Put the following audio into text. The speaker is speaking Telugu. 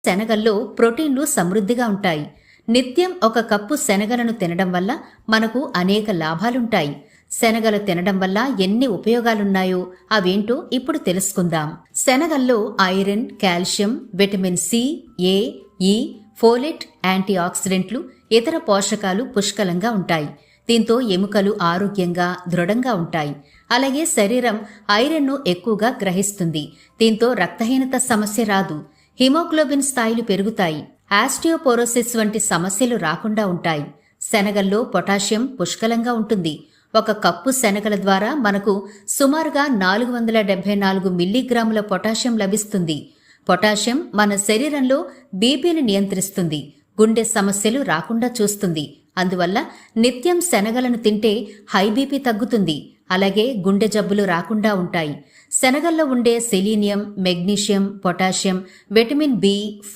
శనగల్లో ప్రోటీన్లు సమృద్ధిగా ఉంటాయి. నిత్యం ఒక కప్పు శనగలను తినడం వల్ల మనకు అనేక లాభాలుంటాయి. శనగలు తినడం వల్ల ఎన్ని ఉపయోగాలున్నాయో అవేంటో ఇప్పుడు తెలుసుకుందాం. శనగల్లో ఐరన్, కాల్షియం, విటమిన్ సి, ఏ, ఈ, ఫోలేట్, యాంటీ ఆక్సిడెంట్లు, ఇతర పోషకాలు పుష్కలంగా ఉంటాయి. దీంతో ఎముకలు ఆరోగ్యంగా, దృఢంగా ఉంటాయి. అలాగే శరీరం ఐరన్ను ఎక్కువగా గ్రహిస్తుంది. దీంతో రక్తహీనత సమస్య రాదు. హిమోగ్లోబిన్ స్థాయిలు పెరుగుతాయి. ఆస్టియోపోరోసిస్ వంటి సమస్యలు రాకుండా ఉంటాయి. శనగల్లో పొటాషియం పుష్కలంగా ఉంటుంది. ఒక కప్పు శనగల ద్వారా మనకు సుమారుగా 474 మిల్లీగ్రాముల పొటాషియం లభిస్తుంది. పొటాషియం మన శరీరంలో బీపీని నియంత్రిస్తుంది. గుండె సమస్యలు రాకుండా చూస్తుంది. అందువల్ల నిత్యం శనగలను తింటే హై బీపీ తగ్గుతుంది. అలాగే గుండె జబ్బులు రాకుండా ఉంటాయి. శనగల్లో ఉండే selenium, magnesium, potassium, vitamin B,